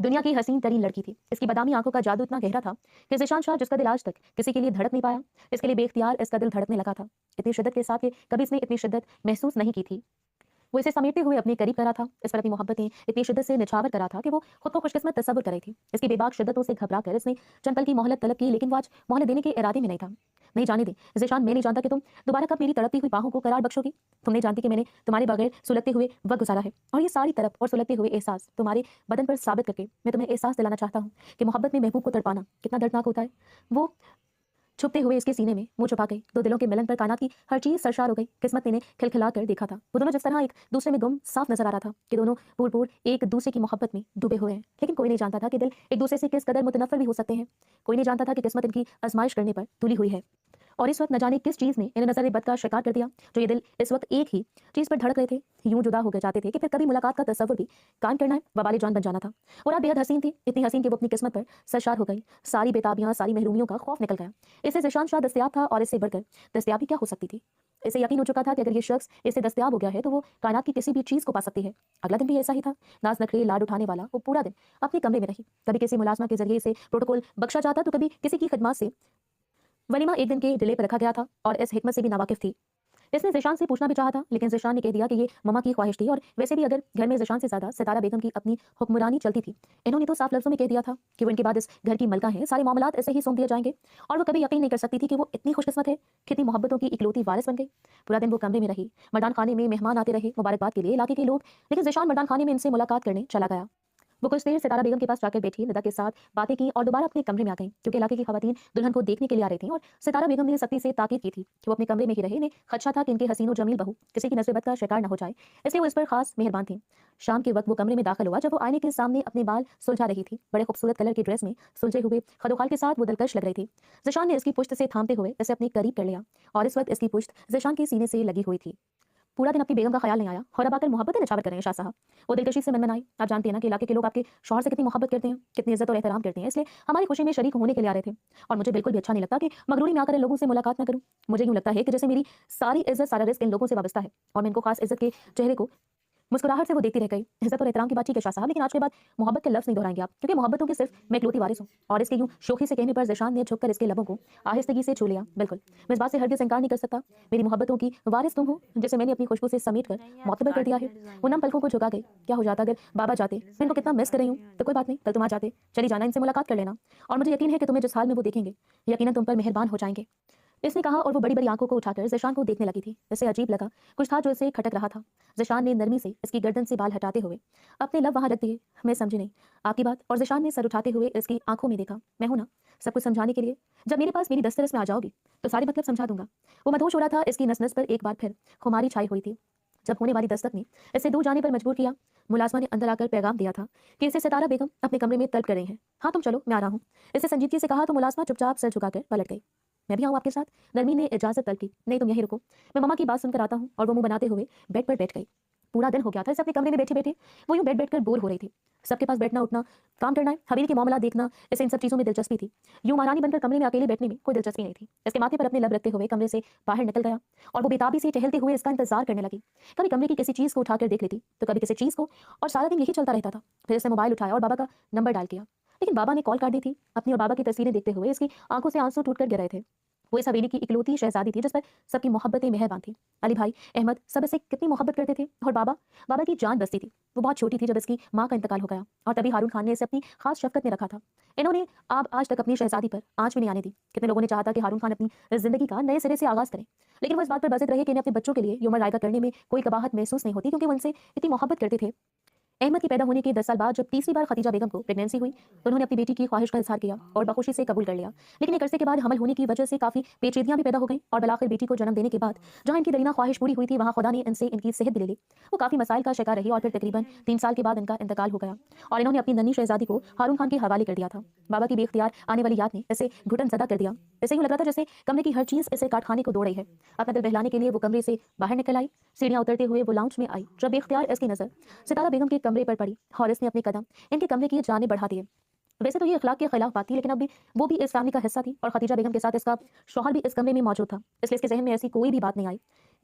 دنیا کی حسین ترین لڑکی تھی. اس کی بادامی آنکھوں کا جادو اتنا گہرا تھا کہ ذیشان شاہ جس کا دل آج تک کسی کے لیے دھڑک نہیں پایا, اس کے لیے بے اختیار اس کا دل دھڑکنے لگا تھا, اتنی شدت کے ساتھ کہ کبھی اس نے اتنی شدت محسوس نہیں کی تھی. وہ اسے سمیٹتے ہوئے اپنے قریب کرا تھا, اس پر اپنی محبتیں اتنی شدت سے نچھاور کرا تھا کہ وہ خود کو خوش قسمت تصور کر رہی تھی. اس کی بے باک شدتوں سے گھبرا کر اس نے چند پل کی مہلت طلب کی, لیکن وہ آج مہلت دینے کے ارادے میں نہیں تھا. نہیں جانے دیں ذیشان, میں نہیں جانتا کہ تم دوبارہ کب میری تڑپتی ہوئی باہوں کو قرار بخشو گی. تم نہیں جانتی کہ میں نے تمہارے بغیر سلگتے ہوئے وقت گزارا ہے, اور یہ ساری طرف اور سلگتے ہوئے احساس تمہارے بدن پر ثابت کر کے میں تمہیں احساس دلانا چاہتا ہوں کہ محبت میں محبوب کو تڑپانا کتنا دردناک ہوتا ہے. وہ چھپتے ہوئے اس کے سینے میں منہ چھپا گئی. دو دلوں کے ملن پر کائنات کی ہر چیز سرشار ہو گئی. قسمت نے انہیں کھلکھلا کر دیکھا تھا. وہ دونوں جس طرح ایک دوسرے میں گم صاف نظر آ رہا تھا کہ دونوں پور پور ایک دوسرے کی محبت میں ڈوبے ہوئے ہیں, لیکن کوئی نہیں جانتا تھا کہ دل ایک دوسرے سے کس قدر متنفر بھی ہو سکتے ہیں. کوئی نہیں جانتا تھا کہ قسمت ان کی آزمائش کرنے پر تلی ہوئی ہے, اور اس وقت نہ جانے کس چیز نے انہیں نظر بد کا شکار کر دیا, جو یہ دل اس وقت ایک ہی چیز پر دھڑک رہے تھے, یوں جدا ہو گئے جاتے تھے کہ پھر کبھی ملاقات کا تصور بھی قائم کرنا ہے وبال جان بن جانا تھا. اور رات بے حد حسین تھی, اتنی حسین کہ وہ اپنی قسمت پر سرشار ہو گئی. ساری بےتابیاں, ساری محرومیوں کا خوف نکل گیا. اسے ذیشان شاہ دستیاب تھا, اور اس سے بڑھ کر دستیابی کیا ہو سکتی تھی. اسے یقین ہو چکا تھا کہ اگر یہ شخص اسے دستیاب ہو گیا ہے تو وہ کائنات کی کسی بھی چیز کو پا سکتی ہے. اگلا دن بھی ایسا ہی تھا. ناز نخرے لاڈ اٹھانے والا وہ پورا دن اپنے کمرے میں رہی. کبھی کسی ملازمہ کے ذریعے سے پروٹوکول بخشا جاتا تو کبھی کسی کی خدمات سے ولیمہ ایک دن کے ڈیلے پر رکھا گیا تھا, اور اس حکمت سے بھی ناواقف تھی. اس نے ذیشان سے پوچھنا بھی چاہا تھا, لیکن ذیشان نے کہہ دیا کہ یہ مما کی خواہش تھی, اور ویسے بھی اگر گھر میں ذیشان سے زیادہ ستارہ بیگم کی اپنی حکمرانی چلتی تھی. انہوں نے تو صاف لفظوں میں کہہ دیا تھا کہ وہ ان کے بعد اس گھر کی ملکہ ہیں, سارے معاملات اسے ہی سونپ دیے جائیں گے, اور وہ کبھی یقین نہیں کر سکتی تھی کہ وہ اتنی خوش قسمت ہے, کتنی محبتوں کی اکلوتی وارث بن گئی. پورا دن وہ کمرے میں رہی. مردان خانے میں مہمان آتے رہے مبارکباد کے لیے علاقے کے لوگ, لیکن ذیشان مردان خانے میں ان سے ملاقات کرنے چلا گیا. وہ کچھ دیر ستارہ بیگم کے پاس جا کر بیٹھی, ندا کے ساتھ باتیں کی اور دوبارہ اپنے کمرے میں آ گئیں, کیونکہ علاقے کی خواتین دلہن کو دیکھنے کے لیے آ رہی تھیں, اور ستارہ بیگم نے سختی سے تاکید کی تھی کہ وہ اپنے کمرے میں ہی رہے. انہیں خدشہ تھا کہ ان کے حسین و جمیل بہو کسی کی نظر بد کا شکار نہ ہو جائے, اس لیے وہ اس پر خاص مہربان تھیں. شام کے وقت وہ کمرے میں داخل ہوا جب وہ آئینے کے سامنے اپنے بال سلجھا رہی تھی. بڑے خوبصورت کلر کی ڈریس میں سلجھے ہوئے خدوخال کے ساتھ وہ دلکش لگ رہی تھی. ذیشان نے اس کی پشت سے تھامتے ہوئے اسے اپنے قریب کر لیا, اور اس وقت اس کی پشت ذیشان کے سینے سے لگی ہوئی تھی. پورا دن اپنی بیگم کا خیال نہیں آیا, اور اب آ کر محبتیں نچھاور کر رہے ہیں شاہ صاحب. وہ دلکشی سے منمنائی. آپ جانتے ہیں نا کہ علاقے کے لوگ آپ کے شوہر سے کتنی محبت کرتے ہیں, کتنی عزت اور احترام کرتے ہیں, اس لیے ہماری خوشی میں شریک ہونے کے لیے آ رہے تھے, اور مجھے بالکل بھی اچھا نہیں لگتا کہ مغروری میں آ کر ان لوگوں سے ملاقات نہ کروں. مجھے یوں لگتا ہے کہ جیسے میری ساری عزت سارا رزق ان لوگوں سے وابستہ ہے, اور میں ان کو خاص عزت کے چہرے کو مسکراہٹ سے وہ دیکھتی رہ گئی. عزت اور احترام کی بات ٹھیک ہے شاہ صاحب, لیکن آج کے بعد محبت کے لفظ نہیں دہرائیں گے آپ, کیونکہ محبتوں کے صرف میں اکلوتی وارث ہوں. اور اس کے یوں شوخی سے کہنے پر ذیشان نے جھک کر اس کے لبوں کو آہستگی سے چھو لیا. بالکل, میں اس بات سے ہرگز انکار نہیں کر سکتا, میری محبتوں کی وارث تم ہو جسے میں نے اپنی خوشبو سے سمیٹ کر معتبر کر دیا ہے. وہ نم پلکوں کو جھکا گئی. کیا ہو جاتا اگر بابا جاتے, میں ان کو کتنا مس کر رہی ہوں. تو کوئی بات نہیں, کل تم آ جاتے, چلی جانا, ان سے ملاقات کر لینا, اور مجھے یقین ہے کہ تمہیں جس حال میں وہ دیکھیں گے یقیناً تم پر مہربان ہو جائیں گے. اس نے کہا, اور وہ بڑی بڑی آنکھوں کو اٹھا کر ذیشان کو دیکھنے لگی تھی. اسے عجیب لگا, کچھ تھا جو اسے کھٹک رہا تھا. ذیشان نے نرمی سے اس کی گردن سے بال ہٹاتے ہوئے اپنے لب وہاں رکھ دیے. میں سمجھی نہیں آپ کی بات. اور ذیشان نے سر اٹھاتے ہوئے اس کی آنکھوں میں دیکھا. میں ہوں نا سب کچھ سمجھانے کے لیے, جب میرے پاس میری دسترس میں آ جاؤ گی تو سارے مطلب سمجھا دوں گا. وہ مدہوش ہو رہا تھا. اس کی نس نس پر ایک بار پھر خماری چھائی ہوئی تھی. جب ہونے والی دستک نے اسے دور جانے پر مجبور کیا, ملازمہ نے اندر آ کر پیغام دیا تھا کہ اسے ستارہ بیگم اپنے کمرے میں طلب کر رہے ہیں. ہاں تم چلو, میں آ رہا ہوں. اسے سنجیدگی سے کہا تو ملازمہ چپ چاپ سر جھکا کر پلٹ گئی. میں بھی آؤں آپ کے ساتھ, نرمی نے اجازت طلب کی. نہیں تم یہیں رکو, میں مما کی بات سن کر آتا ہوں. اور وہ منہ بناتے ہوئے بیڈ پر بیٹھ گئی. پورا دن ہو گیا تھا اسے اپنے کمرے میں بیٹھے بیٹھے. وہ یوں بیٹھ بیٹھ کر بور ہو رہی تھی. سب کے پاس بیٹھنا اٹھنا, کام کرنا ہے, حویلی کے معاملات دیکھنا, اسے ان سب چیزوں میں دلچسپی تھی. یوں مہارانی بن کر کمرے میں اکیلے بیٹھنے میں کوئی دلچسپی نہیں تھی. اس کے ماتھے پر اپنے لب رکھتے ہوئے کمرے سے باہر نکل گیا, اور وہ بےتابی سے ٹہلتے ہوئے اس کا انتظار کرنے لگی. کبھی کمرے کی کسی چیز کو اٹھا کر دیکھ لیتی, تو کبھی کسی چیز کو, اور سارا دن یہی چلتا رہتا تھا. پھر اس نے موبائل اٹھایا اور بابا کا نمبر ڈائل کیا, لیکن بابا نے کال کاٹ دی تھی. اپنی اور بابا کی تصویریں دیکھتے ہوئے اس کی آنکھوں سے آنسو ٹوٹ کر گر رہے تھے. وہ اس حویلی کی اکلوتی شہزادی تھی جس پر سب کی محبتیں مہربان تھیں. علی بھائی, احمد, سب اسے کتنی محبت کرتے تھے. اور بابا کی جان بستی تھی. وہ بہت چھوٹی تھی جب اس کی ماں کا انتقال ہو گیا, اور تبھی ہارون خان نے اسے اپنی خاص شفقت میں رکھا تھا. انہوں نے آج تک اپنی شہزادی پر آنچ بھی نہیں آنے دی. کتنے لوگوں نے چاہا تھا کہ ہارون خان اپنی زندگی کا نئے سرے سے آغاز کریں, لیکن وہ اس بات پر بزد رہے کہ انہیں اپنے بچوں کے لیے یہ عمر رائگاں کرنے میں کوئی قباحت محسوس نہیں ہوتی, کیونکہ وہ ان سے اتنی محبت کرتے تھے. احمد کی پیدا ہونے کے 10 سال بعد جب تیسری بار خدیجہ بیگم کو پریگنینسی ہوئی تو انہوں نے اپنی بیٹی کی خواہش کا اظہار کیا اور بخوشی سے قبول کر لیا. لیکن ایک عرصے کے بعد حمل ہونے کی وجہ سے کافی پیچیدگیاں بھی پیدا ہو گئیں, اور بالآخر بیٹی کو جنم دینے کے بعد جہاں ان کی درینا خواہش پوری ہوئی تھی وہاں خدا نے ان سے ان کی صحت بھی لے لی. وہ کافی مسائل کا شکار رہی, اور پھر تقریباً 3 سال کے بعد ان کا انتقال ہو گیا, اور انہوں نے اپنی ننھی شہزادی کو ہارون خان کے حوالے کر دیا تھا. بابا کی بے اختیار آنے والی یاد نے اسے گھٹن زدہ کر دیا. اسے یوں لگ رہا تھا جیسے کمرے کی ہر چیز اسے کاٹ کھانے کو دوڑ رہی ہے. اپنا دل بہلانے کے لیے وہ کمرے سے باہر نکل آئی. سیڑھیاں اترتے ہوئے وہ لاؤنج میں آئی جب بے اختیار اس کی نظر ستارہ بیگم کے کمرے پر پڑی, اور اس نے اپنے قدم ان کے کمرے کی جانب بڑھا دیے. ویسے تو یہ اخلاق کے خلاف بات تھی, لیکن اب بھی وہ بھی اس فیملی کا حصہ تھی, اور خدیجہ بیگم کے ساتھ اس کا شوہر بھی اس کمرے میں موجود تھا, اس لیے اس کے ذہن میں ایسی کوئی بھی بات نہیں آئی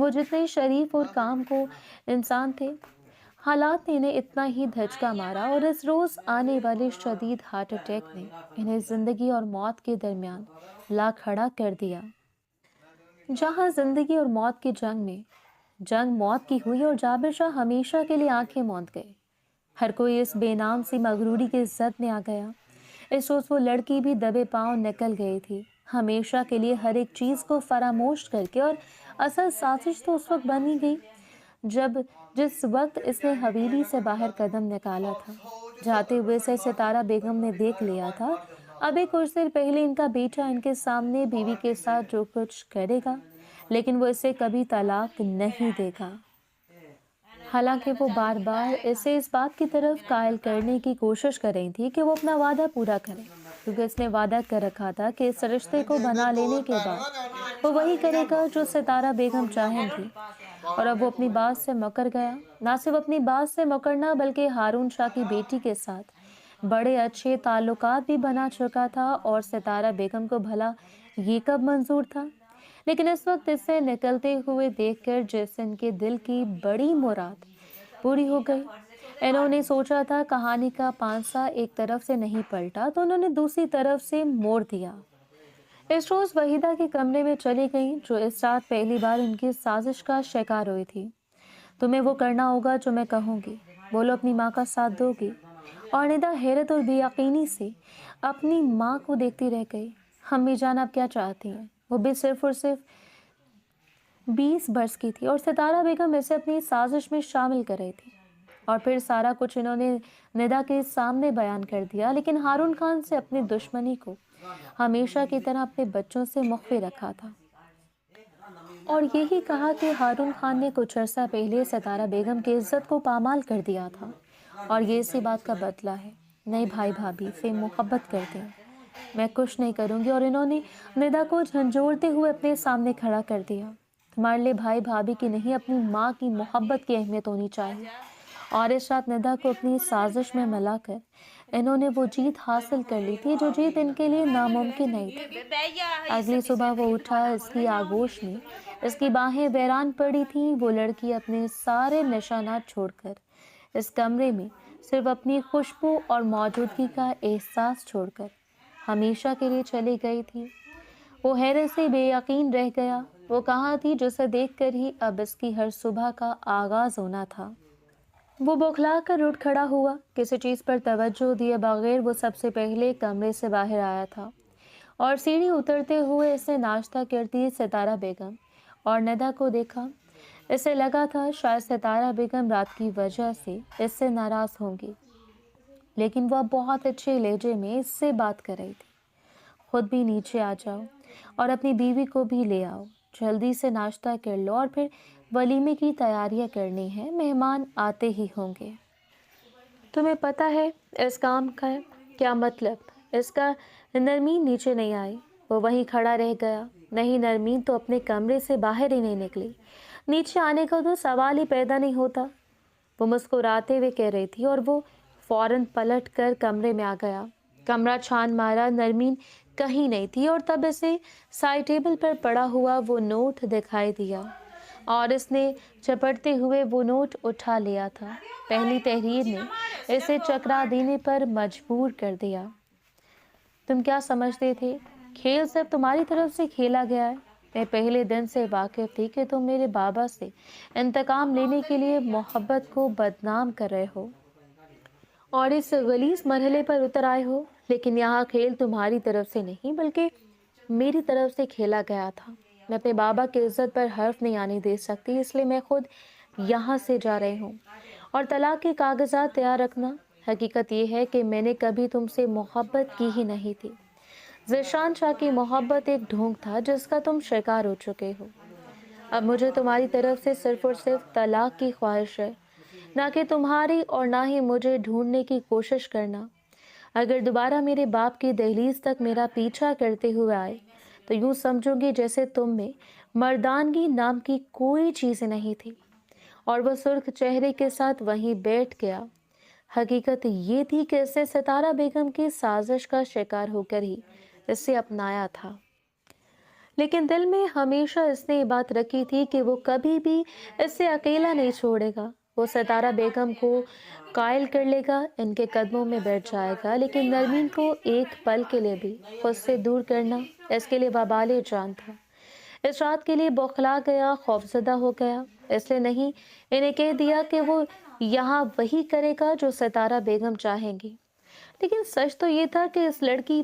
وہ جتنے شریف اور کام کو انسان تھے، حالات نے انہیں اتنا ہی دھچکا مارا اور اس روز آنے والے شدید ہارٹ اٹیک نے انہیں زندگی اور موت کے درمیان لا کھڑا کر دیا۔ جہاں زندگی اور موت کی جنگ موت کی ہوئی اور جابر شاہ ہمیشہ کے لیے آنکھیں موند گئے۔ ہر کوئی اس بے نام سی مغروری کے زد میں آ گیا۔ اس روز وہ لڑکی بھی دبے پاؤں نکل گئی تھی، ہمیشہ کے لیے ہر ایک چیز کو فراموش کر کے، اور اصل سازش تو اس وقت بنی گئی جس وقت اس نے حویلی سے باہر قدم نکالا تھا۔ جاتے ہوئے سے ستارہ بیگم نے دیکھ لیا تھا ابھی کچھ دیر پہلے ان کا بیٹا ان کے سامنے بیوی کے ساتھ جو کچھ کرے گا، لیکن وہ اسے کبھی طلاق نہیں دے گا۔ حالانکہ وہ بار بار اسے اس بات کی طرف قائل کرنے کی کوشش کر رہی تھی کہ وہ اپنا وعدہ پورا کرے، کیونکہ اس نے وعدہ کر رکھا تھا کہ اس رشتے کو بنا لینے کے بعد وہ وہی کرے گا جو ستارہ بیگم چاہیں گی۔ اور اب وہ اپنی بات سے مکر گیا، نہ صرف اپنی بات سے مکرنا بلکہ ہارون شاہ کی بیٹی کے ساتھ بڑے اچھے تعلقات بھی بنا چکا تھا، اور ستارہ بیگم کو بھلا یہ کب منظور تھا؟ لیکن اس وقت اسے نکلتے ہوئے دیکھ کر جیسے ان کے دل کی بڑی مراد پوری ہو گئی۔ انہوں نے سوچا تھا کہانی کا پانسا ایک طرف سے نہیں پلٹا تو انہوں نے دوسری طرف سے موڑ دیا۔ اس روز وحیدہ کے کمرے میں چلی گئیں جو اس رات پہلی بار ان کی سازش کا شکار ہوئی تھی۔ تمہیں وہ کرنا ہوگا جو میں کہوں گی، بولو اپنی ماں کا ساتھ دو گی؟ اور ندا حیرت اور بے یقینی سے اپنی ماں کو دیکھتی رہ گئی۔ امی جان آپ کیا چاہتی ہیں؟ وہ بھی صرف اور صرف 20 برس کی تھی اور ستارہ بیگم اسے اپنی سازش میں شامل کر رہی تھی، اور پھر سارا کچھ انہوں نے ندا کے سامنے بیان کر دیا، لیکن ہارون خان سے اپنی دشمنی کو ہمیشہ کی طرح اپنے بچوں سے مخفی رکھا تھا، اور یہی کہا کہ ہارون خان نے کچھ عرصہ پہلے ستارہ بیگم کی عزت کو پامال کر دیا تھا، اور یہ اسی بات کا بدلہ ہے۔ نئے بھائی بھابھی سے محبت کرتے ہیں، میں کچھ نہیں کروں گی۔ اور انہوں نے ندا کو جھنجھوڑتے ہوئے اپنے سامنے کھڑا کر دیا۔ تمہارے لیے بھائی بھابھی کی نہیں، اپنی ماں کی محبت کی اہمیت ہونی چاہیے۔ اور اس رات ندا کو اپنی سازش میں ملا کر انہوں نے وہ جیت حاصل کر لی تھی جو جیت ان کے لیے ناممکن نہیں تھی۔ اگلی صبح وہ اٹھا، اس کی آغوش میں اس کی باہیں ویران پڑی تھیں۔ وہ لڑکی اپنے سارے نشانات چھوڑ کر اس کمرے میں صرف اپنی خوشبو اور موجودگی کا احساس چھوڑ کر ہمیشہ کے لیے چلی گئی تھی۔ وہ حیرت سے بے یقین رہ گیا، وہ کہاں تھی جسے دیکھ کر ہی اب اس کی ہر صبح کا آغاز ہونا تھا۔ وہ بوکھلا کر اٹھ کھڑا ہوا، کسی چیز پر توجہ دیے بغیر وہ سب سے پہلے کمرے سے باہر آیا تھا، اور سیڑھی اترتے ہوئے اسے ناشتہ کرتی ستارہ بیگم اور ندا کو دیکھا۔ اسے لگا تھا شاید ستارہ بیگم رات کی وجہ سے اس سے ناراض ہوں گی، لیکن وہ بہت اچھے لہجے میں اس سے بات کر رہی تھی۔ خود بھی نیچے آ جاؤ اور اپنی بیوی کو بھی لے آؤ، جلدی سے ناشتہ کر لو، اور پھر ولیمے کی تیاریاں کرنی ہیں، مہمان آتے ہی ہوں گے۔ تمہیں پتہ ہے اس کام کا کیا مطلب؟ اس کا نرمین نیچے نہیں آئی، وہ وہیں کھڑا رہ گیا۔ نہیں، نرمین تو اپنے کمرے سے باہر ہی نہیں نکلی، نیچے آنے کا تو سوال ہی پیدا نہیں ہوتا، وہ مسکراتے ہوئے کہہ رہی تھی، اور وہ فوراً پلٹ کر کمرے میں آ گیا۔ کمرہ چھان مارا، نرمین کہیں نہیں تھی، اور تب اسے سائڈ ٹیبل پر پڑا ہوا وہ نوٹ دکھائی دیا، اور اس نے چپٹتے ہوئے وہ نوٹ اٹھا لیا تھا۔ پہلی تحریر نے اسے چکرا دینے پر مجبور کر دیا۔ تم کیا سمجھتے تھے؟ کھیل صرف تمہاری طرف سے کھیلا گیا ہے۔ میں پہلے دن سے واقف تھی کہ تم میرے بابا سے انتقام لینے کے لیے محبت کو بدنام کر رہے ہو اور اس غلیظ مرحلے پر اتر آئے ہو، لیکن یہاں کھیل تمہاری طرف سے نہیں بلکہ میری طرف سے کھیلا گیا تھا۔ میں اپنے بابا کی عزت پر حرف نہیں آنے دے سکتی، اس لیے میں خود یہاں سے جا رہی ہوں، اور طلاق کے کاغذات تیار رکھنا۔ حقیقت یہ ہے کہ میں نے کبھی تم سے محبت کی ہی نہیں تھی۔ ذیشان شاہ کی محبت ایک ڈھونگ تھا جس کا تم شکار ہو چکے ہو۔ اب مجھے تمہاری طرف سے صرف اور صرف طلاق کی خواہش ہے، نہ کہ تمہاری، اور نہ ہی مجھے ڈھونڈنے کی کوشش کرنا۔ اگر دوبارہ میرے باپ کی دہلیز تک میرا پیچھا کرتے ہوئے آئے تو یوں سمجھوں گی جیسے تم میں مردانگی نام کی کوئی چیز نہیں تھی۔ اور وہ سرخ چہرے کے ساتھ وہیں بیٹھ گیا۔ حقیقت یہ تھی کہ اس نے ستارہ بیگم کی سازش کا شکار ہو کر ہی اسے اپنایا تھا، لیکن دل میں ہمیشہ اس نے یہ بات رکھی تھی کہ وہ کبھی بھی اسے اکیلا نہیں چھوڑے گا۔ وہ ستارہ بیگم کو قائل کر لے گا، ان کے قدموں میں بیٹھ جائے گا، لیکن نرمین کو ایک پل کے لیے بھی خود سے دور کرنا اس کے لیے وبال جان تھا۔ اس رات کے لیے بوکھلا گیا، خوفزدہ ہو گیا، اس لیے نہیں، انہیں کہہ دیا کہ وہ یہاں وہی کرے گا جو ستارہ بیگم چاہیں گی۔ لیکن سچ تو یہ تھا کہ اس لڑکی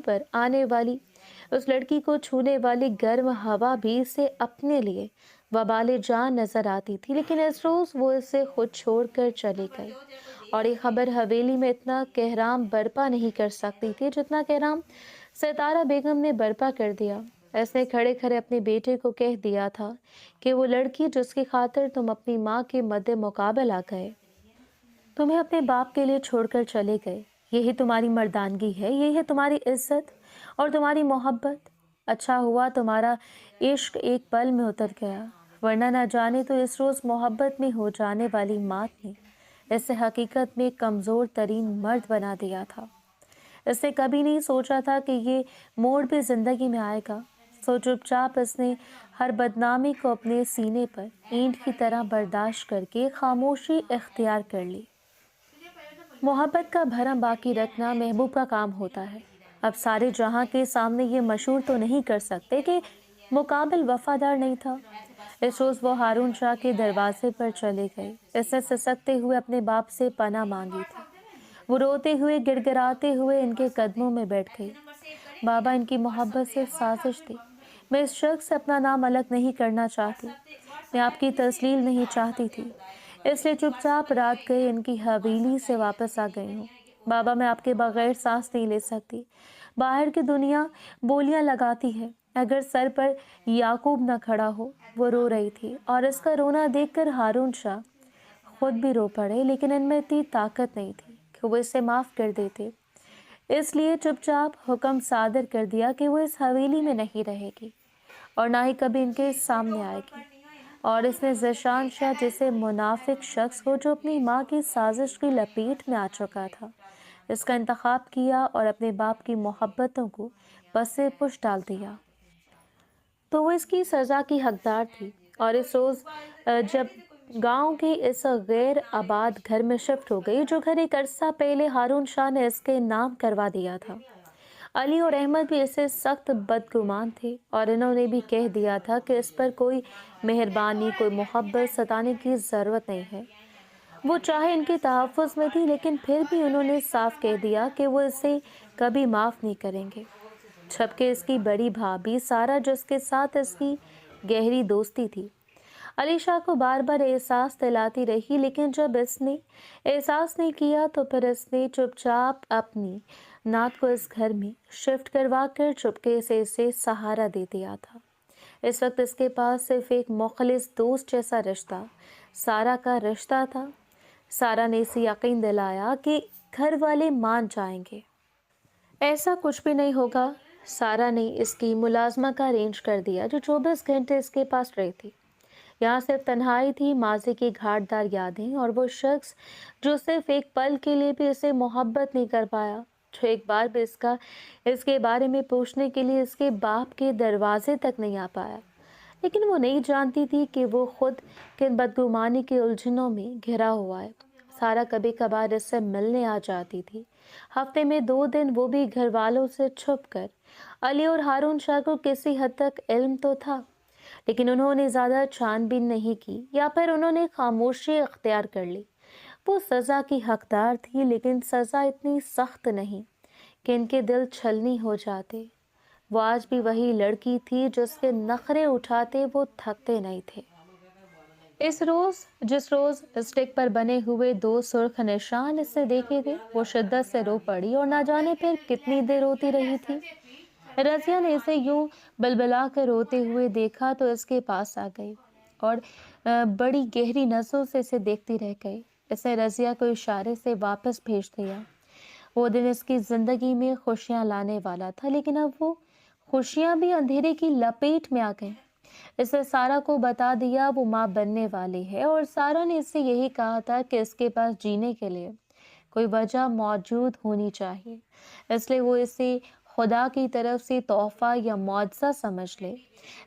کو چھونے والی گرم ہوا بھی اسے اپنے لیے وبال جان نظر آتی تھی، لیکن اس روز وہ اسے خود چھوڑ کر چلی گئی، اور یہ خبر حویلی میں اتنا کہرام برپا نہیں کر سکتی تھی جتنا کہرام ستارہ بیگم نے برپا کر دیا۔ اس نے کھڑے کھڑے اپنے بیٹے کو کہہ دیا تھا کہ وہ لڑکی جس کی خاطر تم اپنی ماں کے مد مقابل آ گئے، تمہیں اپنے باپ کے لیے چھوڑ کر چلے گئے، یہی تمہاری مردانگی ہے، یہی ہے تمہاری عزت اور تمہاری محبت۔ اچھا ہوا تمہارا عشق ایک پل میں اتر گیا، ورنہ نہ جانے تو اس روز محبت میں ہو جانے والی مات نے اسے حقیقت میں کمزور ترین مرد بنا دیا تھا۔ اس نے کبھی نہیں سوچا تھا کہ یہ موڑ بھی زندگی میں آئے گا، سو چپ چاپ اس نے ہر بدنامی کو اپنے سینے پر اینٹ کی طرح برداشت کر کے خاموشی اختیار کر لی۔ محبت کا بھرم باقی رکھنا محبوب کا کام ہوتا ہے۔ اب سارے جہاں کے سامنے یہ مشہور تو نہیں کر سکتے کہ مقابل وفادار نہیں تھا۔ اس روز وہ ہارون شاہ کے دروازے پر چلے گئے، اس نے سسکتے ہوئے اپنے باپ سے پناہ مانگی تھی۔ وہ روتے ہوئے گڑ گڑاتے ہوئے ان کے قدموں میں بیٹھ گئی۔ بابا، ان کی محبت سے سازش تھی، میں اس شخص سے اپنا نام الگ نہیں کرنا چاہتی، میں آپ کی تسلیل نہیں چاہتی تھی، اس لیے چپ چاپ رات گئے ان کی حویلی سے واپس آ گئی ہوں۔ بابا، میں آپ کے بغیر سانس نہیں لے سکتی، باہر کی دنیا بولیاں لگاتی ہے، اگر سر پر یعقوب نہ کھڑا ہو۔ وہ رو رہی تھی اور اس کا رونا دیکھ کر ہارون شاہ خود بھی رو پڑے، لیکن ان میں اتنی طاقت نہیں تھی کہ وہ اسے معاف کر دیتے، اس لیے چپ چاپ حکم صادر کر دیا کہ وہ اس حویلی میں نہیں رہے گی اور نہ ہی کبھی ان کے سامنے آئے گی۔ اور اس نے ذیشان شاہ جیسے منافق شخص کو جو اپنی ماں کی سازش کی لپیٹ میں آ چکا تھا، اس کا انتخاب کیا اور اپنے باپ کی محبتوں کو پسے پش ڈال دیا۔ تو وہ اس کی سزا کی حقدار تھی، اور اس روز جب گاؤں کے اس غیر آباد گھر میں شفٹ ہو گئی، جو گھر ایک عرصہ پہلے ہارون شاہ نے اس کے نام کروا دیا تھا، علی اور احمد بھی اسے سخت بدگمان تھے اور انہوں نے بھی کہہ دیا تھا کہ اس پر کوئی مہربانی، کوئی محبت ستانے کی ضرورت نہیں ہے۔ وہ چاہے ان کے تحفظ میں تھی، لیکن پھر بھی انہوں نے صاف کہہ دیا کہ وہ اسے کبھی معاف نہیں کریں گے۔ جبکہ اس کی بڑی بھابھی سارا، جس کے ساتھ اس کی گہری دوستی تھی، علی شاہ کو بار بار احساس دلاتی رہی، لیکن جب اس نے احساس نہیں کیا تو پھر اس نے چپ چاپ اپنی نعت کو اس گھر میں شفٹ کروا کر چپکے سے اسے سہارا دے دیا تھا۔ اس وقت اس کے پاس صرف ایک مخلص دوست جیسا رشتہ سارا کا رشتہ تھا۔ سارا نے اسے یقین دلایا کہ گھر والے مان جائیں گے، ایسا کچھ بھی نہیں ہوگا۔ سارا نے اس کی ملازمہ کا ارینج کر دیا، جو 24 گھنٹے اس کے پاس رہی تھی۔ یہاں صرف تنہائی تھی، ماضی کی گھاٹدار یادیں، اور وہ شخص جو صرف ایک پل کے لیے بھی اسے محبت نہیں کر پایا، جو ایک بار بھی اس کے بارے میں پوچھنے کے لیے اس کے باپ کے دروازے تک نہیں آ پایا۔ لیکن وہ نہیں جانتی تھی کہ وہ خود کن بدگمانی کے الجھنوں میں گھرا ہوا ہے۔ سارا کبھی کبھار اس سے ملنے آ جاتی تھی، ہفتے میں 2 دن، وہ بھی گھر والوں سے چھپ کر۔ علی اور ہارون شاہ کو کسی حد تک علم تو تھا، لیکن انہوں نے زیادہ چھان بین نہیں کی، یا پھر انہوں نے خاموشی اختیار کر لی۔ وہ سزا کی حقدار تھی، لیکن سزا اتنی سخت نہیں کہ ان کے دل چھلنی ہو جاتے۔ وہ آج بھی وہی لڑکی تھی جس کے نخرے اٹھاتے وہ تھکتے نہیں تھے۔ جس روز اسٹک پر بنے ہوئے 2 سرخ نشان اس نے دیکھے تھے، وہ شدت سے رو پڑی اور نہ جانے پھر کتنی دیر روتی رہی تھی۔ رضیہ نے اسے یوں بلبلا کر روتے ہوئے دیکھا تو اس کے پاس آ گئی اور بڑی گہری نظروں سے اسے دیکھتی رہ گئی۔ اس نے رضیہ کو اشارے سے واپس بھیج دیا۔ وہ دن اس کی زندگی میں خوشیاں لانے والا تھا، لیکن اب وہ خوشیاں بھی اندھیرے کی لپیٹ میں آ گئیں۔ اس نے سارا کو بتا دیا وہ ماں بننے والی ہے، اور سارا نے اس سے یہی کہا تھا کہ اس کے پاس جینے کے لیے کوئی وجہ موجود ہونی چاہیے، اس لیے وہ اسے خدا کی طرف سے تحفہ یا معجزہ سمجھ لے۔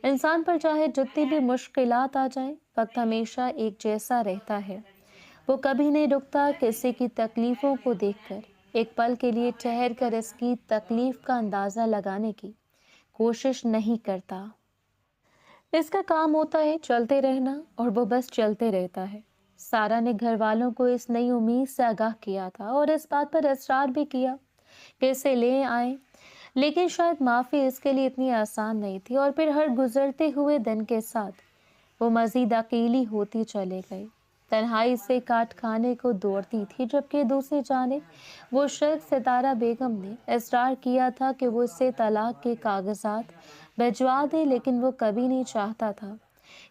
انسان پر چاہے جتنی بھی مشکلات آ جائیں، وقت ہمیشہ ایک جیسا رہتا ہے۔ وہ کبھی نہیں رکتا کسی کی تکلیفوں کو دیکھ کر ایک پل کے لیے ٹھہر کر اس کی تکلیف کا اندازہ لگانے کی کوشش نہیں کرتا۔ اس کا کام ہوتا ہے چلتے رہنا، اور وہ بس چلتے رہتا ہے۔ سارا نے گھر والوں کو اس نئی امید سے آگاہ کیا تھا اور اس بات پر اصرار بھی کیا کہ اسے لے آئیں، لیکن شاید معافی اس کے لیے اتنی آسان نہیں تھی، اور پھر ہر گزرتے ہوئے دن کے ساتھ وہ مزید اکیلی ہوتی چلے گئی، تنہائی سے کاٹ کھانے کو دوڑتی تھی، جبکہ دوسری جانب وہ شخص ستارہ بیگم نے اصرار کیا تھا کہ وہ اسے طلاق کے کاغذات بھجوا دے، لیکن وہ کبھی نہیں چاہتا تھا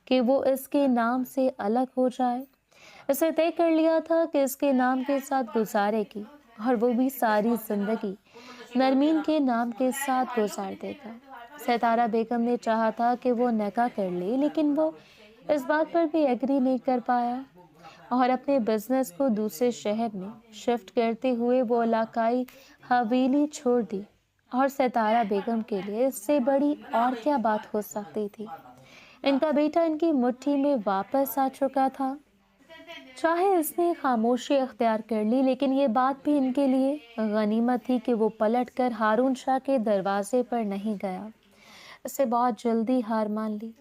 کہ وہ اس کے نام سے الگ ہو جائے۔ اسے طے کر لیا تھا کہ اس کے نام کے ساتھ گزارے گی، اور وہ بھی ساری زندگی نرمین کے نام کے ساتھ گزار دے گا۔ ستارہ بیگم نے چاہا تھا کہ وہ نکاح کر لے، لیکن وہ اس بات پر بھی ایگری نہیں کر پایا، اور اپنے بزنس کو دوسرے شہر میں شفٹ کرتے ہوئے وہ علاقائی حویلی چھوڑ دی، اور ستارہ بیگم کے لیے اس سے بڑی اور کیا بات ہو سکتی تھی۔ ان کا بیٹا ان کی مٹھی میں واپس آ چکا تھا۔ چاہے اس نے خاموشی اختیار کر لی، لیکن یہ بات بھی ان کے لیے غنیمت تھی کہ وہ پلٹ کر ہارون شاہ کے دروازے پر نہیں گیا۔ اسے بہت جلدی ہار مان لی۔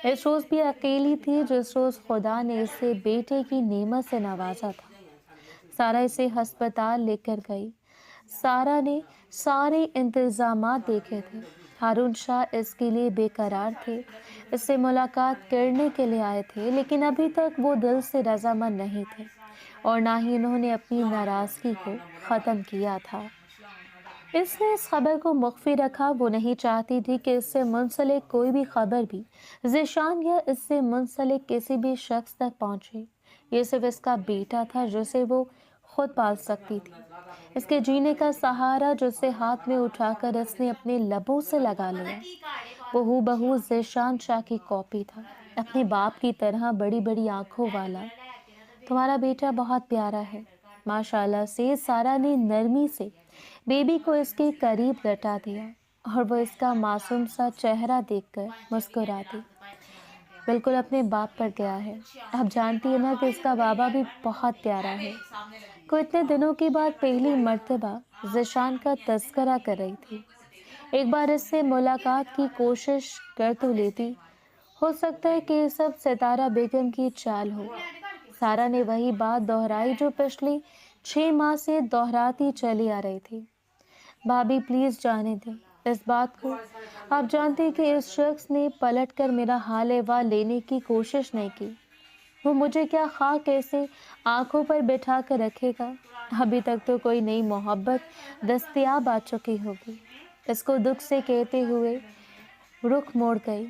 اس روز بھی اکیلی تھی جس روز خدا نے اسے بیٹے کی نعمت سے نوازا تھا۔ سارا اسے ہسپتال لے کر گئی۔ سارا نے سارے انتظامات دیکھے تھے۔ ہارون شاہ اس کے لیے بے قرار تھے، اس سے ملاقات کرنے کے لیے آئے تھے، لیکن ابھی تک وہ دل سے رضامند نہیں تھے، اور نہ ہی انہوں نے اپنی ناراضگی کو ختم کیا تھا۔ اس نے اس خبر کو مخفی رکھا۔ وہ نہیں چاہتی تھی کہ اس سے منسلک کوئی بھی خبر بھی ذیشان یا اس سے منسلک کسی بھی شخص تک پہنچے۔ یہ صرف اس کا بیٹا تھا جسے وہ خود پال سکتی تھی، اس کے جینے کا سہارا جسے ہاتھ میں اٹھا کر اس نے اپنے لبوں سے لگا لیا۔ وہ ہو بہو ذیشان شاہ کی کاپی تھا، اپنے باپ کی طرح بڑی بڑی آنکھوں والا۔ تمہارا بیٹا بہت پیارا ہے، ماشاءاللہ سے سارا نے نرمی سے بیبی کو اس کے قریب لٹا دیا، اور وہ اس کا معصوم سا چہرہ دیکھ کر مسکراتی۔ بالکل اپنے باپ پر گیا ہے۔ آپ جانتی ہیں نا کہ اس کا بابا بھی بہت پیارا ہے۔ کو اتنے دنوں کے بعد پہلی مرتبہ ذیشان کا تذکرہ کر رہی تھی۔ ایک بار اس سے ملاقات کی کوشش کر تو لیتی، ہو سکتا ہے کہ یہ سب ستارہ بیگم کی چال ہو۔ سارا نے وہی بات دہرائی جو پچھلے 6 ماہ سے دہراتی چلی آ رہی تھی۔ بھابی پلیز جانے دیں اس بات کو۔ آپ جانتے ہیں کہ اس شخص نے پلٹ کر میرا حال احوال لینے کی کوشش نہیں کی۔ وہ مجھے کیا خاک ایسے آنکھوں پر بٹھا کر رکھے گا؟ ابھی تک تو کوئی نئی محبت دستیاب آ چکی ہوگی۔ اس کو دکھ سے کہتے ہوئے رخ موڑ گئی،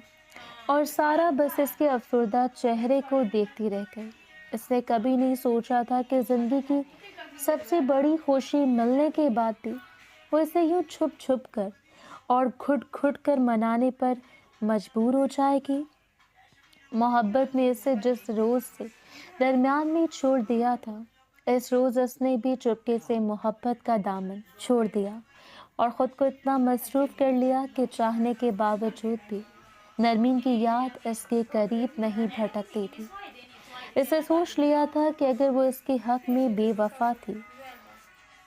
اور سارا بس اس کے افسردہ چہرے کو دیکھتی رہ گئی۔ اس نے کبھی نہیں سوچا تھا کہ زندگی کی سب سے بڑی خوشی ملنے کے بعد بھی وہ اسے یوں چھپ چھپ کر اور گھٹ گھٹ کر منانے پر مجبور ہو جائے گی۔ محبت نے اسے جس روز سے درمیان میں چھوڑ دیا تھا، اس روز اس نے بھی چپکے سے محبت کا دامن چھوڑ دیا، اور خود کو اتنا مصروف کر لیا کہ چاہنے کے باوجود بھی نرمین کی یاد اس کے قریب نہیں بھٹکتی تھی۔ اسے سوچ لیا تھا کہ اگر وہ اس کے حق میں بے وفا تھی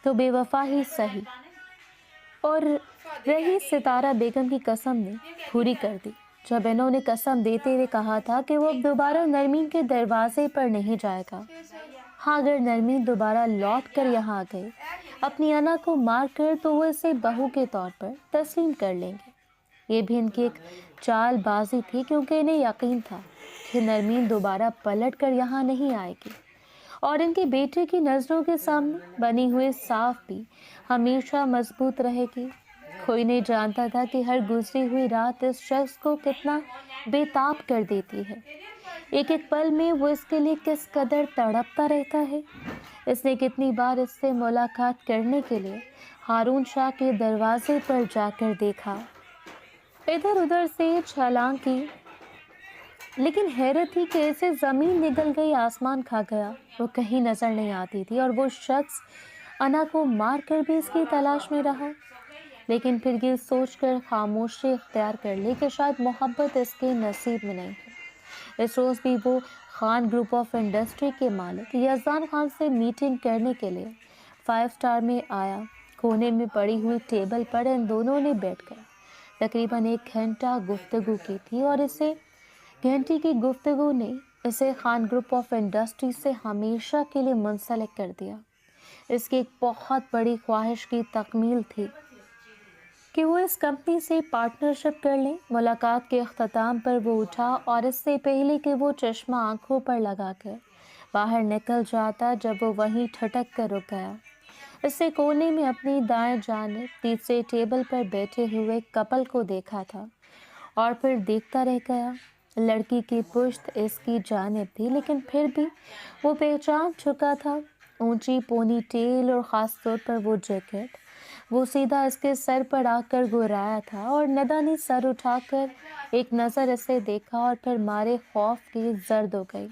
تو بے وفا ہی صحیح، اور رہی ستارہ بیگم کی قسم نے پوری کر دی جب انہوں نے قسم دیتے ہوئے کہا تھا کہ وہ اب دوبارہ نرمین کے دروازے پر نہیں جائے گا۔ ہاں، اگر نرمین دوبارہ لوٹ کر یہاں آ گئی اپنی انا کو مار کر، تو وہ اسے بہو کے طور پر تسلیم کر لیں گے۔ یہ بھی ان کی ایک چال بازی تھی، کیونکہ انہیں یقین تھا کہ نرمین دوبارہ پلٹ کر یہاں نہیں آئے گی، اور ان کے بیٹے کی نظروں کے سامنے بنی ہوئی صاف بھی ہمیشہ مضبوط رہے گی۔ کوئی نہیں جانتا تھا کہ ہر گزری ہوئی رات اس شخص کو کتنا بے تاب کر دیتی ہے، ایک ایک پل میں وہ اس کے لیے کس قدر تڑپتا رہتا ہے۔ اس نے کتنی بار اس سے ملاقات کرنے کے لیے ہارون شاہ کے دروازے پر جا کر دیکھا، ادھر ادھر سے چھلانگ کی، لیکن حیرت تھی کہ اسے زمین نگل گئی، آسمان کھا گیا، وہ کہیں نظر نہیں آتی تھی، اور وہ شخص انا کو مار کر بھی اس کی تلاش میں رہا۔ لیکن پھر یہ سوچ کر خاموشی اختیار کر لی کہ شاید محبت اس کے نصیب میں نہیں ہے۔ اس روز بھی وہ خان گروپ آف انڈسٹری کے مالک یزدان خان سے میٹنگ کرنے کے لیے 5 اسٹار میں آیا۔ کونے میں پڑی ہوئی ٹیبل پر ان دونوں نے بیٹھ کر تقریباً 1 گھنٹہ گفتگو کی تھی، اور اسے گھنٹے کی گفتگو نے اسے خان گروپ آف انڈسٹری سے ہمیشہ کے لیے منسلک کر دیا۔ اس کی ایک بہت بڑی خواہش کی تکمیل تھی کہ وہ اس کمپنی سے پارٹنرشپ کر لیں۔ ملاقات کے اختتام پر وہ اٹھا اور اس سے پہلے کہ وہ چشمہ آنکھوں پر لگا کر باہر نکل جاتا، جب وہ وہیں ٹھٹک کر رک گیا۔ اس سے کونے میں اپنی دائیں جانب تیسرے ٹیبل پر بیٹھے ہوئے کپل کو دیکھا تھا اور پھر دیکھتا رہ گیا۔ لڑکی کی پشت اس کی جانب تھی، لیکن پھر بھی وہ پہچان چکا تھا۔ اونچی پونی ٹیل اور خاص طور پر وہ جیکٹ، وہ سیدھا اس کے سر پر آ کر گھرایا تھا، اور ندہ نے سر اٹھا کر ایک نظر اسے دیکھا اور پھر مارے خوف کی زرد ہو گئی۔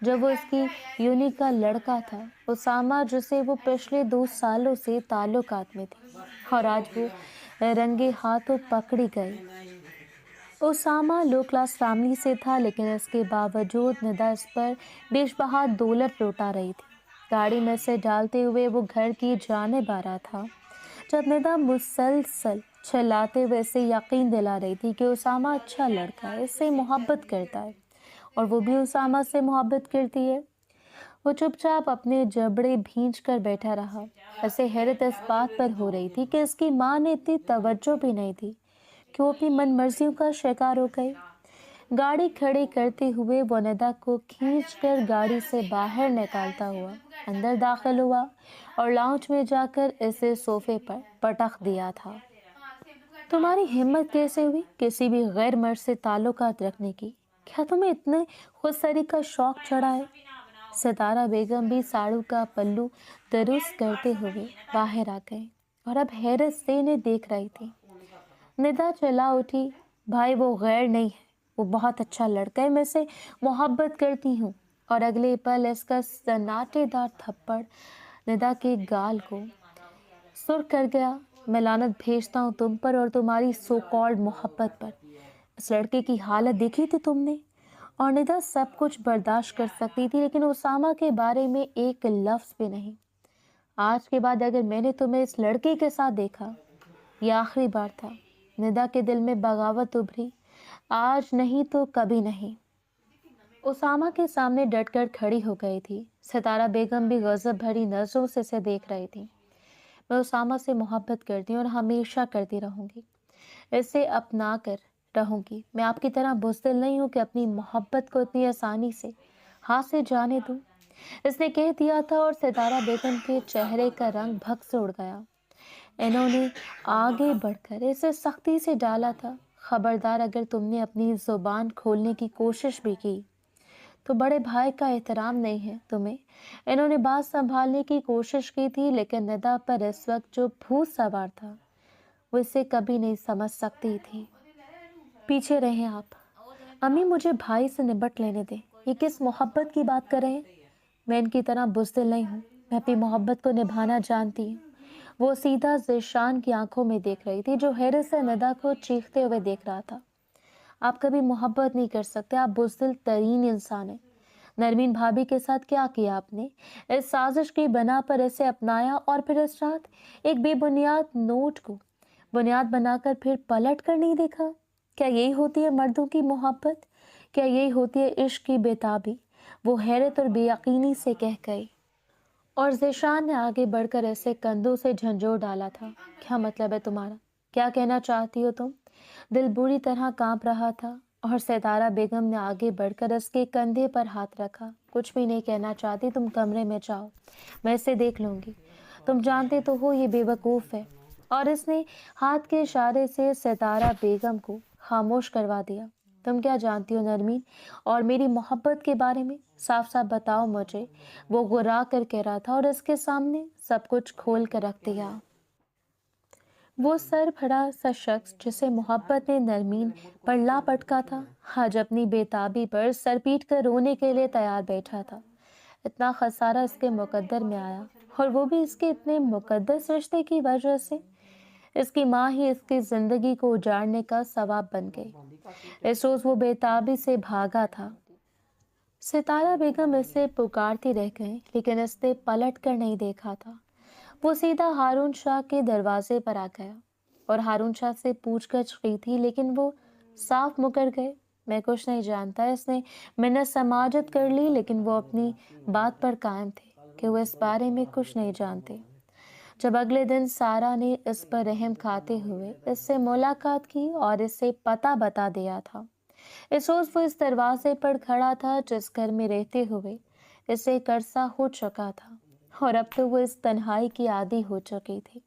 جب وہ اس کی یونی کا لڑکا تھا، اسامہ، جسے وہ پچھلے 2 سالوں سے تعلقات میں تھی، اور آج وہ رنگے ہاتھوں پکڑی گئی۔ اسامہ لو کلاس فیملی سے تھا، لیکن اس کے باوجود ندا اس پر بیش بہا دولت لوٹا رہی تھی۔ گاڑی میں سے ڈالتے ہوئے وہ گھر کی جانب آ رہا تھا، جب ندا مسلسل چلاتے ہوئے اسے یقین دلا رہی تھی کہ اسامہ اچھا لڑکا ہے، اس سے محبت کرتا ہے، اور وہ بھی اسامہ سے محبت کرتی ہے۔ وہ چپ چاپ اپنے جبڑے بھینچ کر بیٹھا رہا۔ اسے حیرت اس بات پر ہو رہی تھی کہ اس کی ماں نے اتنی توجہ بھی نہیں دی کہ وہ اپنی من مرضیوں کا شکار ہو گئی۔ گاڑی کھڑی کرتے ہوئے وہ ندا کو کھینچ کر گاڑی سے باہر نکالتا ہوا اندر داخل ہوا اور لاؤنج میں جا کر اسے صوفے پر پٹخ دیا تھا۔ تمہاری ہمت کیسے ہوئی کسی بھی غیر مرد سے تعلقات رکھنے کی؟ کیا تمہیں اتنے خود سری کا شوق چڑھا ہے؟ ستارہ بیگم بھی ساڑو کا پلو درست کرتے ہوئے باہر آ گئی اور اب حیرت سے انہیں دیکھ رہی تھی۔ ندا چلا اٹھی، بھائی وہ غیر نہیں ہے، وہ بہت اچھا لڑکا ہے، میں سے محبت کرتی ہوں۔ اور اگلے پل اس کا سناٹے دار تھپڑ ندا کے گال کو سرخ کر گیا۔ میں لعنت بھیجتا ہوں تم پر اور تمہاری سو کالڈ محبت پر۔ اس لڑکے کی حالت دیکھی تھی تم نے؟ اور ندا سب کچھ برداشت کر سکتی تھی، لیکن اسامہ کے بارے میں ایک لفظ بھی نہیں۔ آج کے بعد اگر میں نے تمہیں اس لڑکے کے ساتھ دیکھا، یہ آخری بار تھا۔ ندا کے دل میں بغاوت ابھری، آج نہیں تو کبھی نہیں۔ اسامہ کے سامنے ڈٹ کر کھڑی ہو گئی تھی۔ ستارہ بیگم بھی غضب بھری نظروں سے اسے دیکھ رہی تھی۔ میں اسامہ سے محبت کرتی ہوں اور ہمیشہ کرتی رہوں گی، اسے اپنا کر رہوں گی۔ میں آپ کی طرح بزدل نہیں ہوں کہ اپنی محبت کو اتنی آسانی سے ہاتھ سے جانے دوں، اس نے کہہ دیا تھا، اور ستارہ بیگم کے چہرے کا رنگ بھگ سے اڑ گیا۔ انہوں نے آگے بڑھ کر اسے سختی سے ڈالا تھا، خبردار اگر تم نے اپنی زبان کھولنے کی کوشش بھی کی تو بڑے بھائی کا احترام نہیں ہے تمہیں۔ انہوں نے بات سنبھالنے کی کوشش کی تھی، لیکن ندا پر اس وقت جو بھوت سوار تھا وہ اسے کبھی نہیں سمجھ سکتی تھی۔ پیچھے رہیں آپ، امی مجھے بھائی سے نبٹ لینے دیں۔ یہ کس محبت کی بات کر رہے ہیں؟ میں ان کی طرح بزدل نہیں ہوں، میں اپنی محبت کو نبھانا جانتی ہوں۔ وہ سیدھا ذیشان کی آنکھوں میں دیکھ رہی تھی، جو حیرت سے ندا کو چیختے ہوئے دیکھ رہا تھا۔ آپ کبھی محبت نہیں کر سکتے، آپ بزدل ترین انسان ہیں۔ نرمین بھابھی کے ساتھ کیا کیا آپ نے؟ اس سازش کی بنا پر اسے اپنایا اور پھر اس رات ایک بے بنیاد نوٹ کو بنیاد بنا کر پھر پلٹ کر نہیں دیکھا؟ کیا یہی ہوتی ہے مردوں کی محبت؟ کیا یہی ہوتی ہے عشق کی بےتابی؟ وہ حیرت اور بے یقینی سے کہہ گئی، اور ذیشان نے آگے بڑھ کر ایسے کندھوں سے جھنجھوڑ ڈالا تھا۔ کیا مطلب ہے تمہارا؟ کیا کہنا چاہتی ہو تم؟ دل بری طرح کانپ رہا تھا، اور ستارہ بیگم نے آگے بڑھ کر اس کے کندھے پر ہاتھ رکھا۔ کچھ بھی نہیں کہنا چاہتی، تم کمرے میں جاؤ، میں اسے دیکھ لوں گی۔ تم جانتے تو ہو یہ بے وقوف ہے۔ اور اس نے ہاتھ کے اشارے سے ستارہ بیگم کو خاموش کروا دیا۔ تم کیا جانتی ہو نرمین اور میری محبت کے بارے میں؟ صاف صاف بتاؤ مجھے، وہ گرا کر کہہ رہا تھا، اور اس کے سامنے سب کچھ کھول کر رکھ دیا۔ وہ سر پھڑا سا شخص جسے محبت نے نرمین پر لا پٹکا تھا، آج اپنی بےتابی پر سر پیٹ کر رونے کے لیے تیار بیٹھا تھا۔ اتنا خسارہ اس کے مقدر میں آیا، اور وہ بھی اس کے اتنے مقدس رشتے کی وجہ سے۔ اس کی ماں ہی اس کی زندگی کو اجاڑنے کا سبب بن گئی۔ اس روز وہ بےتابی سے بھاگا تھا۔ ستارہ بیگم اسے پکارتی رہ گئی، لیکن اس نے پلٹ کر نہیں دیکھا تھا۔ وہ سیدھا ہارون شاہ کے دروازے پر آ گیا اور ہارون شاہ سے پوچھ گچھ کی تھی، لیکن وہ صاف مکر گئے۔ میں کچھ نہیں جانتا۔ اس نے منت سماجت کر لی، لیکن وہ اپنی بات پر قائم تھے کہ وہ اس بارے میں کچھ نہیں جانتے۔ جب اگلے دن سارا نے اس پر رحم کھاتے ہوئے اس سے ملاقات کی اور اسے پتہ بتا دیا تھا، اس روز وہ اس دروازے پر کھڑا تھا جس گھر میں رہتے ہوئے اسے ایک عرصہ ہو چکا تھا، اور اب تو وہ اس تنہائی کی عادی ہو چکی تھی۔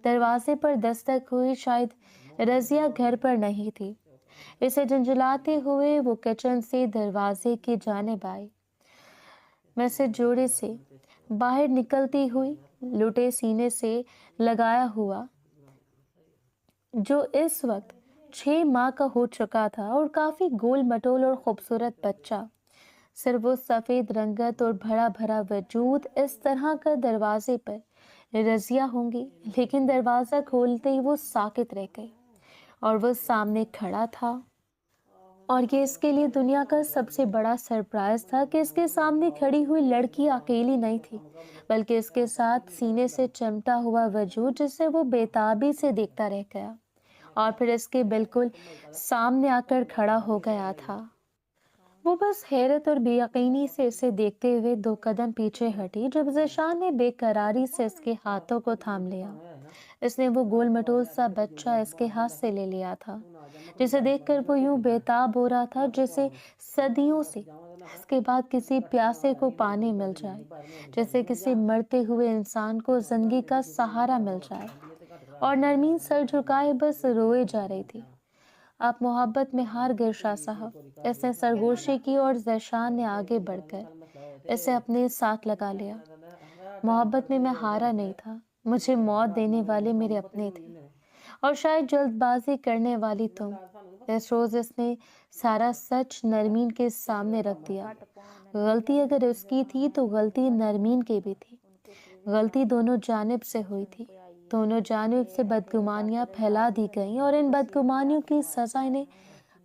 دروازے پر دستک ہوئی، شاید رضیہ گھر پر نہیں تھی۔ اسے جھنجھلاتے ہوئے وہ کچن سے دروازے کی جانب آئی۔ مسجد جوڑے سے باہر نکلتی ہوئی لٹے سینے سے لگایا ہوا، جو اس وقت 6 ماہ کا ہو چکا تھا اور کافی گول مٹول اور خوبصورت بچہ، صرف وہ سفید رنگت اور بھرا بھرا وجود اس طرح کا دروازے پر رضیہ ہوں گی۔ لیکن دروازہ کھولتے ہی وہ ساکت رہ گئی اور وہ سامنے کھڑا تھا، اور یہ اس کے لیے دنیا کا سب سے بڑا سرپرائز تھا کہ اس کے سامنے کھڑی ہوئی لڑکی اکیلی نہیں تھی، بلکہ اس کے ساتھ سینے سے چمٹا ہوا وجود جسے وہ بےتابی سے دیکھتا رہ گیا اور پھر اس کے بالکل سامنے آ کر کھڑا ہو گیا تھا۔ وہ بس حیرت اور بے یقینی سے اسے دیکھتے ہوئے 2 قدم پیچھے ہٹی جب ذیشان نے بے قراری سے اس کے ہاتھوں کو تھام لیا۔ اس نے وہ گول مٹول سا بچہ اس کے ہاتھ سے لے لیا تھا، جسے دیکھ کر وہ یوں بےتاب ہو رہا تھا جیسے صدیوں سے اس کے بعد کسی پیاسے کو پانی مل جائے، جیسے کسی مرتے ہوئے انسان کو زندگی کا سہارا مل جائے۔ اور نرمین سر جھکائے بس روئے جا رہی تھی۔ آپ محبت میں ہار گئے شاہ صاحب، اس نے سرگوشی کی اور ذیشان نے آگے بڑھ کر اسے اپنے ساتھ لگا لیا۔ محبت میں ہارا نہیں تھا، مجھے موت دینے والے میرے اپنے تھے، اور شاید جلد بازی کرنے والی تم۔ اس روز اس نے سارا سچ نرمین کے سامنے رکھ دیا۔ غلطی اگر اس کی تھی تو غلطی نرمین کی بھی تھی۔ غلطی دونوں جانب سے ہوئی تھی، دونوں جانب سے بدگمانیاں پھیلا دی گئیں اور ان بدگمانیوں کی سزا انہیں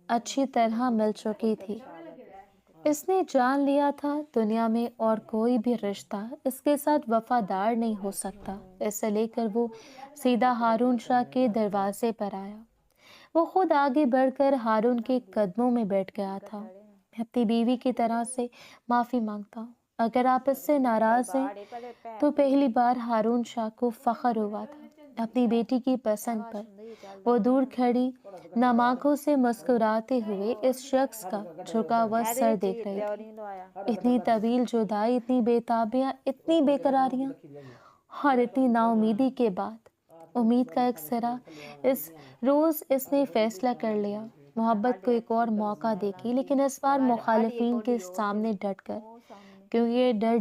اچھی طرح مل چکی تھی۔ اس نے جان لیا تھا دنیا میں اور کوئی بھی رشتہ اس کے ساتھ وفادار نہیں ہو سکتا۔ اسے لے کر وہ سیدھا ہارون شاہ کے دروازے پر آیا۔ وہ خود آگے بڑھ کر ہارون کے قدموں میں بیٹھ گیا تھا۔ میں اپنی بیوی کی طرح سے معافی مانگتا ہوں، اگر آپ اس سے ناراض ہیں تو پہلی بار ہارون شاہ کو فخر ہوا تھا اپنی بیٹی کی پسند پر۔ وہ دور کھڑی نم آنکھوں سے مسکراتے ہوئے اس شخص کا جھکا ہوا سر دیکھ رہے تھے۔ اتنی طویل جدائی، اتنی بےتابیاں، اتنی بے قراریاں اور اتنی نا امیدی کے بعد امید کا ایک سرا۔ اس روز اس نے فیصلہ کر لیا، محبت کو ایک اور موقع دے گی، لیکن اس بار مخالفین کے سامنے ڈٹ کر، کیونکہ یہ ڈر